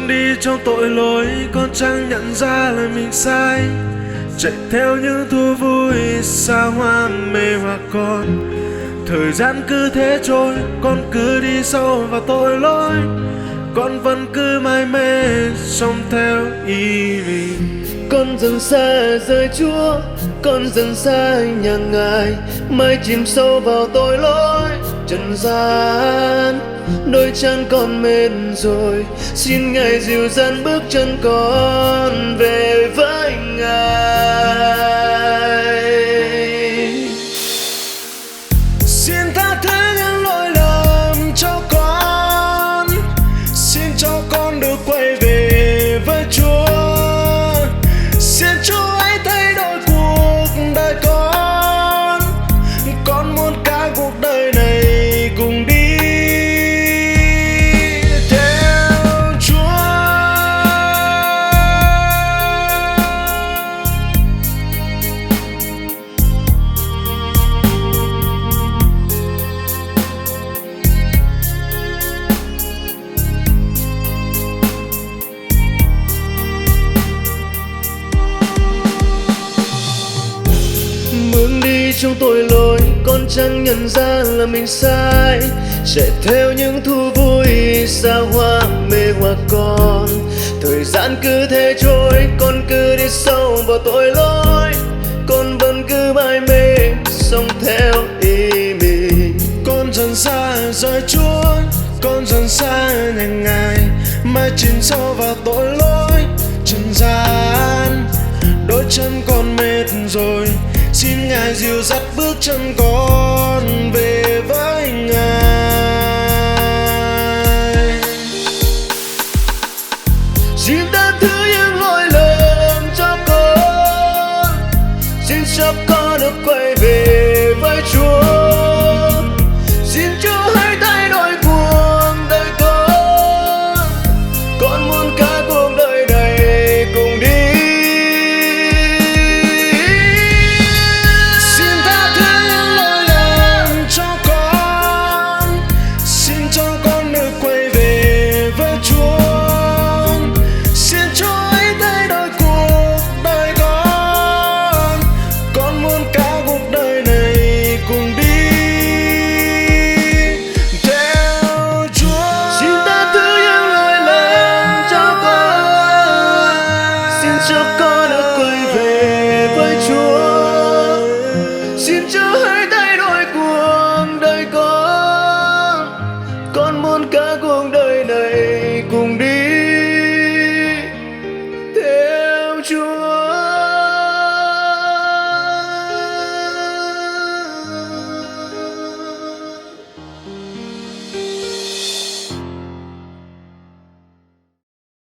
Bước đi trong tội lỗi, con chẳng nhận ra là mình sai. Chạy theo những thú vui xa hoa mê hoặc con. Thời gian cứ thế trôi, con cứ đi sâu vào tội lỗi. Con vẫn cứ mải mê sống theo ý mình. Con dần xa rời Chúa, con dần xa nhà Ngài, mãi chìm sâu vào tội lỗi trần gian. Đôi chân con mệt rồi, xin Ngài dìu dắt bước chân con về với Ngài. Xin tha thứ những lỗi lầm cho con, xin cho con được quay về với Chúa. Xin Chúa hãy thay đổi cuộc đời con muốn cả cuộc đời này cùng đi theo Chúa. Bước đi trong tội lỗi, con chẳng nhận ra là mình sai. Chạy theo những thú vui xa hoa mê hoặc con. Thời gian cứ thế trôi, con cứ đi sâu vào tội lỗi. Con vẫn cứ mải mê sống theo ý mình. Con dần xa rời Chúa, con dần xa nhà Ngài, mãi chìm sâu vào tội lỗi trần gian. Đôi chân con mệt rồi, xin Ngài dìu dắt bước chân con về với Ngài. Xin tha thứ những lỗi lầm cho con, xin cho con được quay về với Chúa. Xin Chúa hãy thay đổi cuộc đời con muốn cả cuộc đời này cùng đi. Xin tha thứ những lỗi lầm cho con, xin cho con được quay về với Chúa. Xin Chúa hãy thay đổi cuộc đời con muốn cả cuộc đời này cùng đi theo Chúa. Xin tha thứ những lỗi lầm cho con, xin cho con